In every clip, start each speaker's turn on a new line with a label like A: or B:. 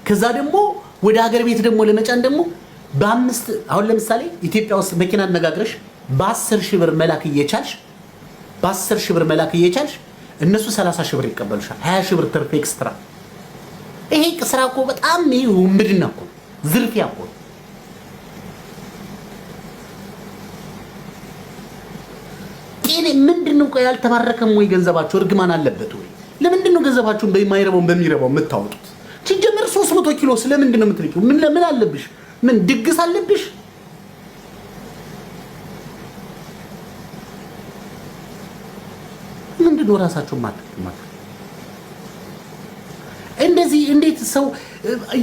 A: ከዛ ደግሞ ወደ ሀገር ቤት ደግሞ ለመጫን ደግሞ በአምስት አሁን ለምሳሌ ኢትዮጵያ ውስጥ መኪና አነጋግረሽ በ10 ሺህ ብር መላክ እየቻልሽ እነሱ 30 ሺህ ብር ይቀበሉሻል። 20 ሺህ ብር ትርፍ ኤክስትራ። ይሄ ስራ እኮ በጣም ውንብድና እኮ ዝርፊያ እኮ። ጤኔ ምንድነው ቆይ ያልተባረከም ወይ ገንዘባችሁ እርግማን አለበት ወይ? ለምንድነው ገንዘባችሁን በሚረባው የምታወጡት? ሲጀመር 300 ኪሎ ስለምንድን ነው የምትልኪው? ምን አለብሽ? ምን ድግስ አለብሽ? ምንድነው ራሳችሁ ማለት እንደዚህ እንዴት ሰው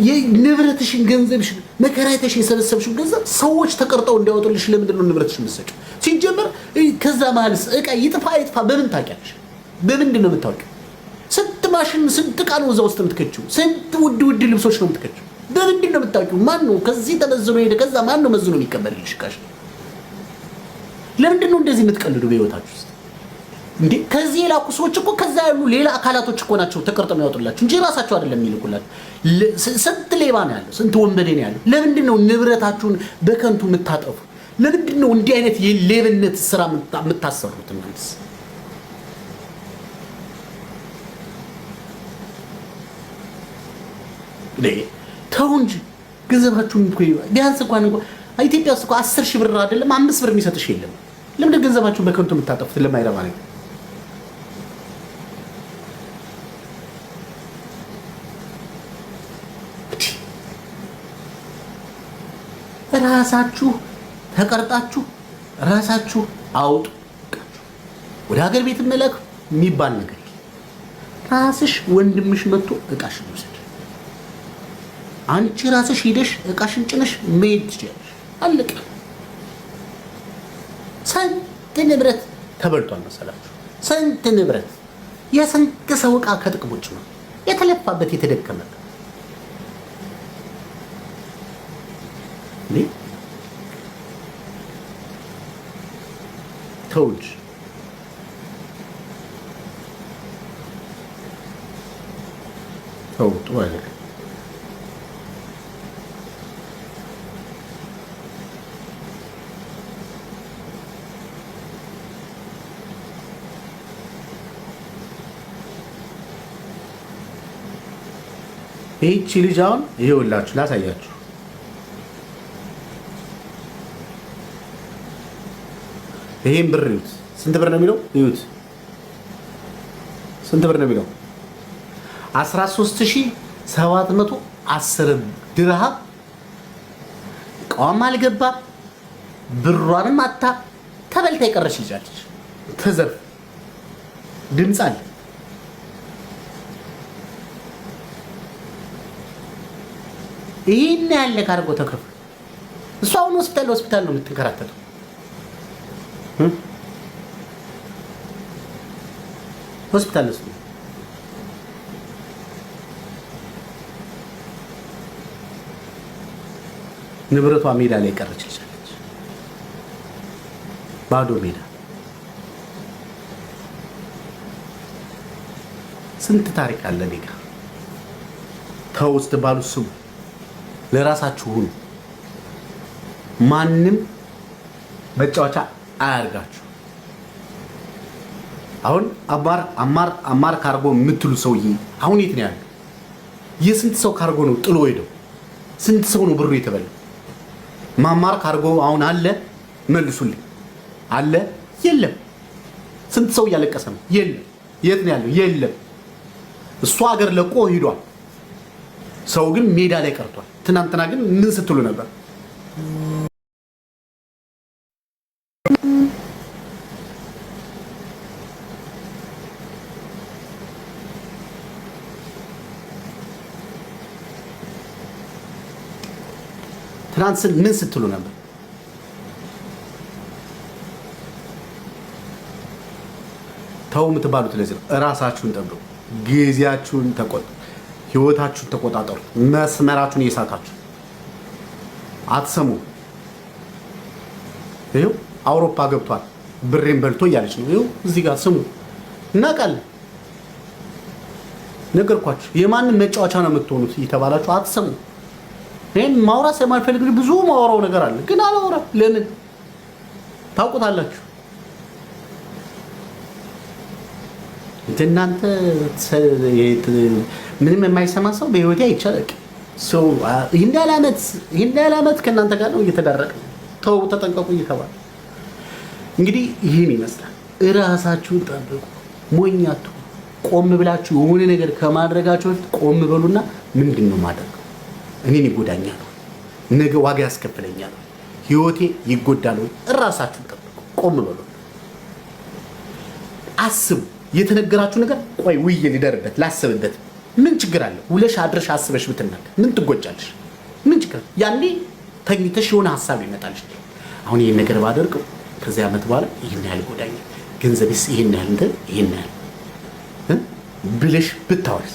A: የንብረትሽን ገንዘብሽን መከራይተሽ የሰበሰብሽው ገንዘብ ሰዎች ተቀርጠው እንዲያወጡልሽ ለምንድን ነው ንብረትሽን የምትሰጪው? ሲጀመር ከዛ ማለስ እቃ ይጥፋ በምን ታውቂያለሽ? በምንድን ነው የምታውቂው? ስንት ማሽን ስንት ዕቃ ነው እዛ ውስጥ የምትከቺው? ስንት ውድ ልብሶች ነው የምትከቺው? በምንድን ነው የምታውቂው? ማን ነው ከዚህ ተመዝኖ ሄደ? ከዛ ማን ነው መዝኖ የሚቀበልልሽ ዕቃሽ? ለምንድን ነው እንደዚህ የምትቀልዱ በህይወታችሁ ውስጥ? እንዴ ከዚህ የላኩ ሰዎች እኮ ከዛ ያሉ ሌላ አካላቶች እኮ ናቸው ተቀርጠው የሚያወጡላችሁ እንጂ ራሳቸው አይደለም የሚልኩላችሁ። ስንት ሌባ ነው ያለው? ስንት ወንበዴ ነው ያለው? ለምንድን ነው ንብረታችሁን በከንቱ የምታጠፉ? ለምንድን ነው እንዲህ አይነት የሌብነት ስራ የምታሰሩት? እንግዲህ ተው እንጂ ገንዘባችሁን እኮ ቢያንስ እንኳን ኢትዮጵያ ውስጥ እኮ 10 ሺህ ብር አይደለም 5 ብር የሚሰጥሽ የለም። ለምን ገንዘባችሁን በከንቱ የምታጠፉት? ለማይረባ ነገር ራሳችሁ ተቀርጣችሁ ራሳችሁ አውጡ። ወደ ሀገር ቤት መላክ የሚባል ነገር ራስሽ ወንድምሽ መጥቶ እቃሽን ይወስድ። አንቺ ራስሽ ሄደሽ እቃሽን ጭነሽ መሄድ ትችያለሽ። አለቀ። ስንት ንብረት ተበልቷል መሰላችሁ? ስንት ንብረት የስንት ሰው እቃ ከጥቅም ውጭ ነው የተለፋበት የተደከመበት። ተውጅ ተውጡ አይደል? ይህቺ ልጅ አሁን ይኸውላችሁ ላሳያችሁ። ይሄን ብር ይዩት። ስንት ብር ነው የሚለው? ይዩት። ስንት ብር ነው የሚለው? 13710 ድርሃም። እቃዋም አልገባም፣ ብሯንም አታ ተበልታ የቀረች ልጃለች። ተዘርፍ ድምፅ አለ። ይሄን ያለ ካርጎ ተከፍሎ እሷ አሁን ሆስፒታል ነው የምትንከራተተው። ሆስፒታል ነው ንብረቷ ሜዳ ላይ ቀረች ልጅ፣ ባዶ ሜዳ። ስንት ታሪክ አለ ኔጋ። ተውስት ባሉ ስሙ፣ ለራሳችሁ ሁኑ። ማንም መጫወቻ አያርጋችሁ። አሁን አማር ካርጎ የምትሉ ሰውዬ አሁን የት ነው ያለው? የስንት ሰው ካርጎ ነው ጥሎ ሄደው? ስንት ሰው ነው ብሩ የተበላው? ማማር ካርጎ አሁን አለ? መልሱልኝ። አለ? የለም። ስንት ሰው እያለቀሰ ነው? የለም። የት ነው ያለው? የለም። እሱ ሀገር ለቆ ሄዷል። ሰው ግን ሜዳ ላይ ቀርቷል። ትናንትና ግን ምን ስትሉ ነበር? ትናንት ምን ስትሉ ነበር? ተው የምትባሉት ለዚህ ነው። እራሳችሁን ጠብቁ፣ ጊዜያችሁን ተቆጠቡ፣ ህይወታችሁን ተቆጣጠሩ። መስመራችሁን እየሳታችሁ አትሰሙ። ይኸው አውሮፓ ገብቷል፣ ብሬን በልቶ እያለች ነው። ይኸው እዚህ ጋር ስሙ። እናውቃለን ነገርኳችሁ። የማንም መጫወቻ ነው የምትሆኑት እየተባላችሁ አትሰሙ። ይሄን ማውራት ስለማልፈልግ ብዙ ማውራው ነገር አለ፣ ግን አላወራም። ለምን ታውቁታላችሁ? እናንተ ምንም የማይሰማ ሰው በህይወቴ አይቻልም። ሰው ይሄን ያህል ዓመት ከእናንተ ጋር ነው እየተዳረቀ ተው ተጠንቀቁ እየተባለ እንግዲህ ይሄን ይመስላል። እራሳችሁን ጠብቁ። ሞኛቱ ቆም ብላችሁ የሆነ ነገር ከማድረጋችሁ ቆም በሉና ምንድነው ማድረግ? እኔን ይጎዳኛል፣ ነገ ዋጋ ያስከፍለኛል፣ ህይወቴ ይጎዳል። እራሳችሁን ጠብቁ። ቆም በሉ፣ አስቡ። የተነገራችሁ ነገር ቆይ ውዬ ሊደርበት ላስብበት። ምን ችግር አለ? ውለሽ አድረሽ አስበሽ ብትናገር ምን ትጎጃለሽ? ምን ችግር? ያኔ ተኝተሽ የሆነ ሀሳብ ይመጣልሽ። አሁን ይሄን ነገር ባደርገው ከዚህ ዓመት በኋላ ይሄን ያህል ጎዳኝ፣ ገንዘብስ ይሄን ያህል እንትን ይሄን ያህል ብለሽ ብታወሪስ?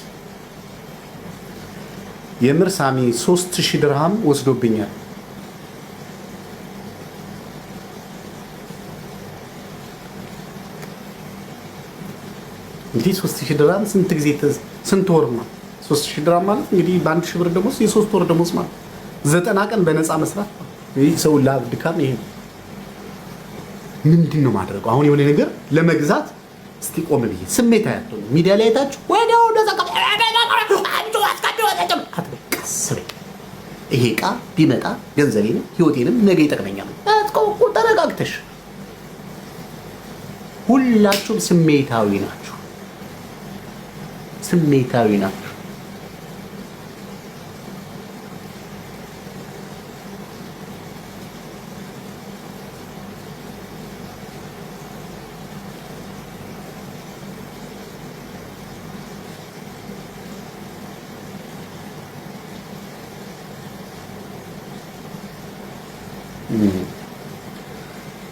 A: የምር ሳሚ 3000 ድርሃም ወስዶብኛል። እንግዲህ 3000 ድርሃም ስንት ጊዜ ስንት ወር ነው? 3000 ድርሃም ማለት እንግዲህ በአንድ ሺህ ብር ደሞዝ የ3 ወር ደሞዝ ማለት 90 ቀን በነፃ መስራት። ይሄ ሰው ላብ ድካም። ይሄ ምንድነው ማድረገው? አሁን የሆነ ነገር ለመግዛት እስቲ ቆም ብዬ ስሜት አያለው ሚዲያ ላይ አይታችሁ ወዲያው ይሄ ዕቃ ቢመጣ ገንዘቤንም ህይወቴንም ነገ ይጠቅመኛል። ተረጋግተሽ። ሁላችሁም ስሜታዊ ናችሁ። ስሜታዊ ናችሁ።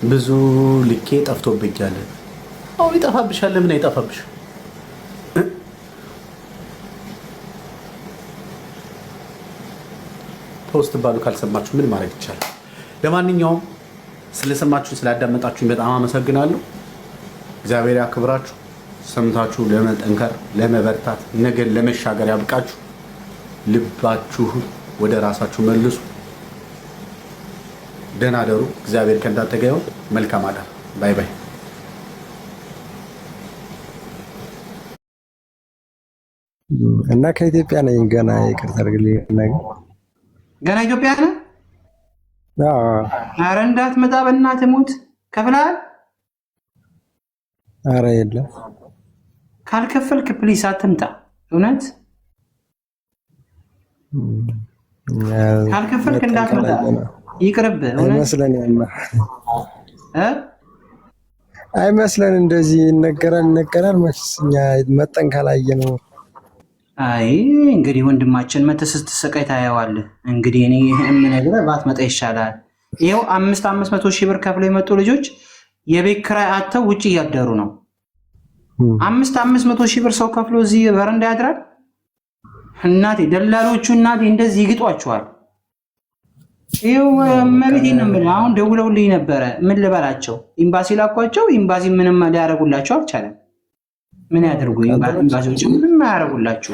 A: ብዙ ልኬ ጠፍቶብኛል። አዎ ይጠፋብሻል። ለምን አይጠፋብሽ? ፖስት ባሉ ካልሰማችሁ ምን ማድረግ ይቻላል? ለማንኛውም ስለሰማችሁ ስላዳመጣችሁኝ በጣም አመሰግናለሁ። እግዚአብሔር ያክብራችሁ። ሰምታችሁ ለመጠንከር ለመበርታት ነገር ለመሻገር ያብቃችሁ። ልባችሁ ወደ ራሳችሁ መልሱ። ደህና ደሩ። እግዚአብሔር ከእናንተ ጋር ይሁን። መልካም አዳር። ባይ ባይ።
B: እና ከኢትዮጵያ ነኝ። ገና ይቅርታ አድርግልኝ።
C: ገና ኢትዮጵያ ነህ?
B: አዎ።
C: ኧረ እንዳትመጣ በእናትህ ሙት። ከፍለሃል?
B: ኧረ የለም።
C: ካልከፈልክ ፕሊስ አትምጣ። እውነት ካልከፈልክ እንዳትመጣ። ይቅርብህ።
B: አይመስለን እንደዚህ ይነገራል መችስ እኛ መጠን ካላየ ነው።
C: አይ እንግዲህ ወንድማችን መተህ ስትሰቃይ ታየዋለህ። እንግዲህ እኔ የምነግርህ ባትመጣ ይሻላል። ይኸው 500 ሺህ ብር ከፍለው የመጡ ልጆች የቤት ኪራይ አጥተው ውጭ እያደሩ ነው። 500 ሺህ ብር ሰው ከፍሎ እዚህ በረንዳ ያድራል። እናቴ ደላሎቹ እናቴ እንደዚህ ይግጧቸዋል። ይኸው መቤቴን ነው የምልህ። አሁን ደውለውልኝ ነበረ። ምን ልበላቸው? ኤምባሲ ላኳቸው። ኤምባሲ ምንም ሊያደርጉላቸው አልቻለም። ምን ያደርጉ? ኤምባሲዎች ምንም አያደርጉላችሁ።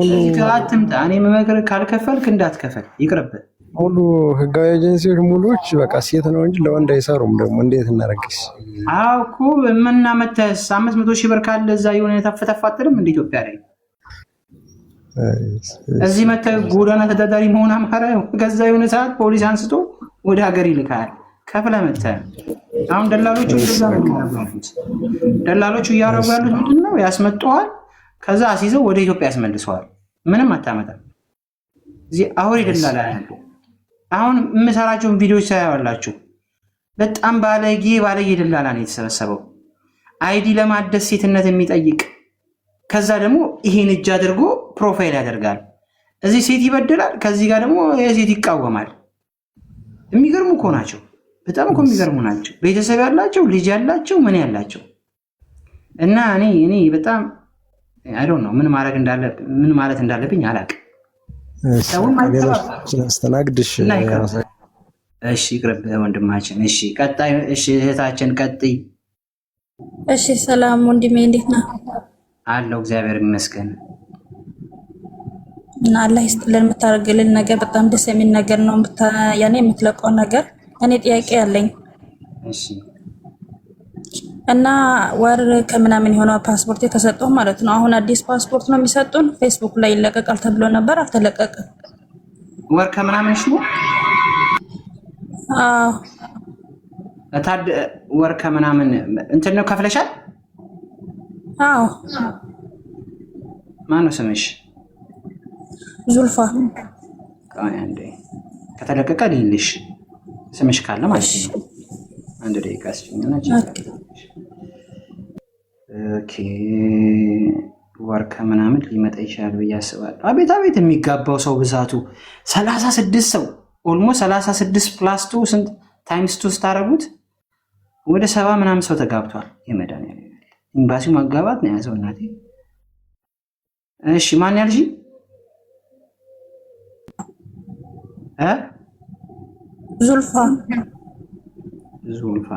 C: ስለዚህ አትምጣ። እኔ የምመክርህ ካልከፈልክ እንዳትከፈል፣ ይቅርብህ።
B: ሙሉ ህጋዊ ኤጀንሲዎች ሙሉዎች በቃ ሴት ነው እንጂ ለወንድ አይሰሩም። ደግሞ እንዴት እናደርግስ?
C: አዎ እኮ ምና መተስ 500 ሺህ ብር ካለ እዛ የሆነ ተፈተፋትልም እንደ ኢትዮጵያ ላይ እዚህ መተህ ጎዳና ተዳዳሪ መሆን አማራ። ከዛ የሆነ ሰዓት ፖሊስ አንስቶ ወደ ሀገር ይልካል። ከፍለህ መተህ አሁን ደላሎቹ እያደረጉ ያሉት ምንድን ነው? ያስመጣዋል፣ ከዛ አስይዘው ወደ ኢትዮጵያ ያስመልሰዋል። ምንም አታመጣም። እዚህ አሁን ይደላላ ያለው አሁን የምሰራቸውን ቪዲዮዎች ታያላችሁ። በጣም ባለጌ ደላላ ነው የተሰበሰበው። አይዲ ለማደስ ሴትነት የሚጠይቅ ከዛ ደግሞ ይሄን እጅ አድርጎ ፕሮፋይል ያደርጋል። እዚህ ሴት ይበድላል፣ ከዚህ ጋር ደግሞ የሴት ይቃወማል። የሚገርሙ እኮ ናቸው። በጣም እኮ የሚገርሙ ናቸው። ቤተሰብ ያላቸው ልጅ ያላቸው ምን ያላቸው እና እኔ በጣም አይ ዶንት ኖ ምን ማለት እንዳለብኝ አላውቅም።
B: ስለስተናግድሽ
C: እሺ ይቅርብህ ወንድማችን። እሺ ቀጣይ። እሺ እህታችን ቀጥይ።
D: እሺ ሰላም ወንድሜ፣ እንዴት ነህ?
C: አለው እግዚአብሔር ይመስገን።
D: እና አላህ ይስጥልን። የምታደርግልን ነገር በጣም ደስ የሚል ነገር ነው። ያኔ የምትለቀው ነገር እኔ ጥያቄ ያለኝ
C: እሺ።
D: እና ወር ከምናምን የሆነው ፓስፖርት የተሰጠው ማለት ነው። አሁን አዲስ ፓስፖርት ነው የሚሰጡን። ፌስቡክ ላይ ይለቀቃል ተብሎ ነበር፣ አልተለቀቀም።
C: ወር ከምናምን ነው?
D: አዎ
C: ወር ከምናምን እንትን ነው ከፍለሻል?
D: አዎ።
C: ማነው ስምሽ?
D: ዙልፋ።
C: አንዴ ከተለቀቀ ልልሽ ስምሽ ካለ ማለት ነው። አንድ ደቂቃ አስችኛና ኦኬ። ወር ከምናምን ሊመጣ ይችላል ብዬ አስባለሁ። አቤት አቤት የሚጋባው ሰው ብዛቱ 36 ሰው ኦልሞስት 36 ፕላስ 2 ስንት ታይምስ 2 ስታረጉት ወደ 70 ምናምን ሰው ተጋብቷል። የመዳን ኤምባሲው ማጋባት ነው ያዘው እናቴ። እሺ ማን ያልሽ?
D: ዙልፋ
C: ዙልፋ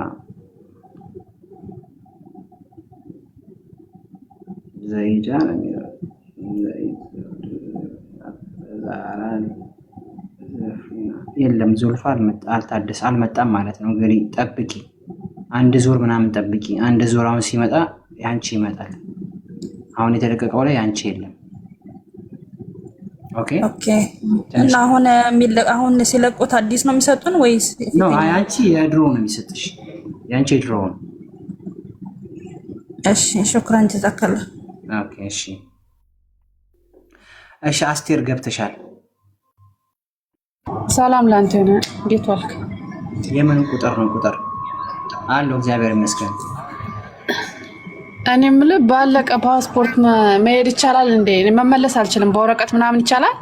C: ዘይጃ ነው የሚለው የለም። ዙልፋ አልመጣም ማለት ነው። እንግዲህ ጠብቂ፣ አንድ ዙር ምናምን ጠብቂ። አንድ ዙር አሁን ሲመጣ ያንቺ ይመጣል። አሁን የተለቀቀው ላይ ያንቺ የለም። ኦኬ
D: ኦኬ። እና አሁን ሲለቁት አዲስ ነው የሚሰጡን ወይስ
C: ነው? ያንቺ የድሮ ነው የሚሰጥሽ። ያንቺ የድሮ ነው።
D: እሺ ሹክራን ተዘከለ።
C: ኦኬ እሺ እሺ። አስቴር ገብተሻል?
E: ሰላም ላንተ ነው። እንዴት ዋልክ?
C: የምን ቁጥር ነው? ቁጥር አለው። እግዚአብሔር ይመስገን።
E: እኔ የምልህ ባለቀ ፓስፖርት መሄድ ይቻላል እንዴ? መመለስ አልችልም። በወረቀት ምናምን ይቻላል?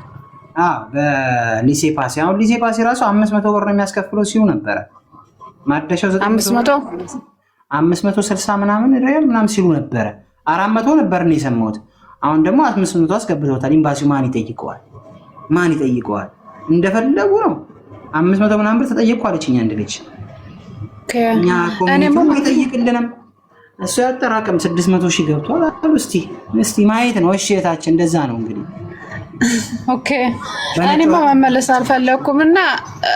C: በሊሴ ፓሲ። አሁን ሊሴ ፓሲ ራሱ 500 ብር ነው የሚያስከፍለው ሲሉ ነበረ። ማደሻው 560 ምናምን ሪያል ምናምን ሲሉ ነበረ። 400 ነበር ነው የሰማሁት። አሁን ደግሞ 500 አስገብተውታል። ኤምባሲው ማን ይጠይቀዋል? ማን ይጠይቀዋል? እንደፈለጉ ነው። 500 ምናምን ብር ተጠየቅኩ አለችኝ አንድ ልጅ። እኛ ኮሚኒቲው አይጠይቅልንም። እሱ ያጠራቀም 600 ሺህ ገብቷል አሉ። እስቲ ማየት ነው። እሺ እታችን እንደዛ ነው እንግዲህ።
E: ኦኬ እኔማ መመለስ አልፈለኩም እና